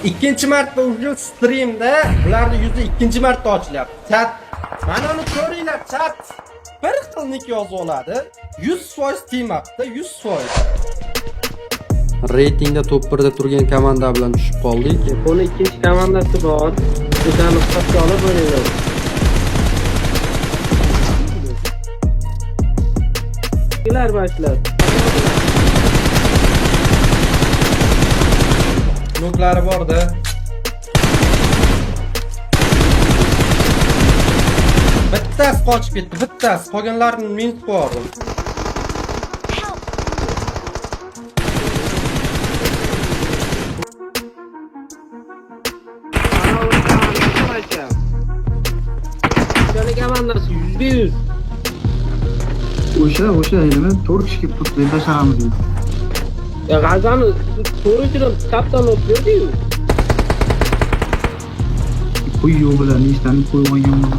ikkinchi marta ushbu streamda ularning yuzi ikkinchi marta ochilyapti. Chat, mana uni ko'ringlar, chat. Bir xil nik yozib oladi. 100% team upda 100%. Reytingda top 1da turgan komanda bilan tushib qoldik. Buni ikkinchi komandasi bor. O'zani hisobga olib o'ynaydi. Ular boshlab. Nuklari borda. Bittasi qochib ketdi, bittasi. Qolganlarini men qo'ydim. O'zani komandasi 100%. O'sha nima 4 kishi kelib turibdi, tashlamiz deydi. Ya g'azani to'g'ri kaptan olib berdi-yu. Qo'y yo'q bilan nechtaning qo'ygan bo'ldi.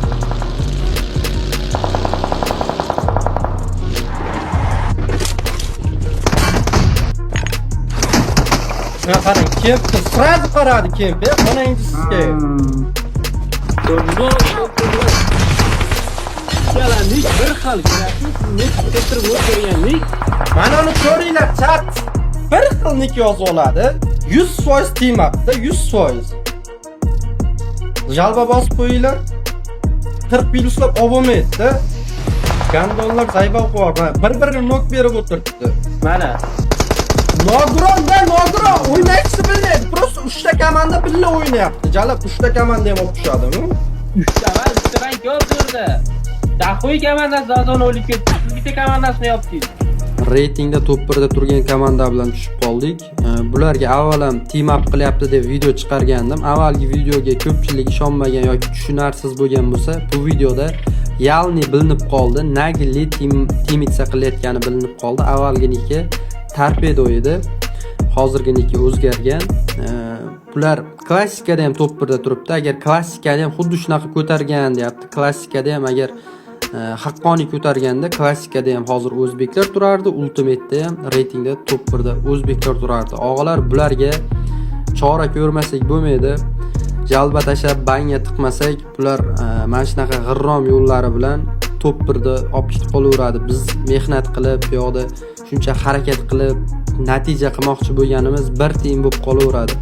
Ya qarang, kemp sразу qaradi kemp. Qonangiz sizga. Yalanlik bir xil kerakmi? Nik keltirib o'tirganlik. Mana uni ko'ringlar, chat. Bir xil nik yozib oladi. 100% team upda 100%. Jalba bosib qo'yinglar. 40 plyuslab olmaydi. Gandonlar zayba qo'yar. Bir-birini nok berib o'tiribdi. Mana Nogiron o'ynashni bilmaydi. Просто 3 ta komanda birga o'ynayapti. Jalab 3 ta komanda ham olib tushadimi? 3 ta bank yozdirdi. Daxoy komandasi azon o'lib ketdi. Bitta komandasini yopdingiz. Reytingda top 1da turgan komanda bilan tushib qoldik. Bularga avvalam team up qilyapti deb video chiqargandim. Avvalgi videoga ko'pchilik ishonmagan yoki tushunarsiz bo'lgan bo'lsa, bu videoda Yalni bilinib qoldi. Nagli teamitsa qilayotgani bilinib qoldi. Avvalginiki Torpedo edi. Hozirginiki o'zgargan. Bular klassikada ham top 1da turibdi. Agar klassikada ham xuddi shunaqa ko'targan deyapti. Klassikada ham agar haqqoniy ko'targanda klassikada ham hozir o'zbeklar turardi, ultimate'da ham reytingda top 1da o'zbeklar turardi. Og'alar, bularga chora ko'rmasak bo'lmaydi. Jalba tashab banga tiqmasak, bular mana shunaqa g'irrom yo'llari bilan top 1da olib ketib qolaveradi. Biz mehnat qilib, yo'qda shuncha harakat qilib natija qilmoqchi bo'lganimiz bir tiyin bo'lib qolaveradi.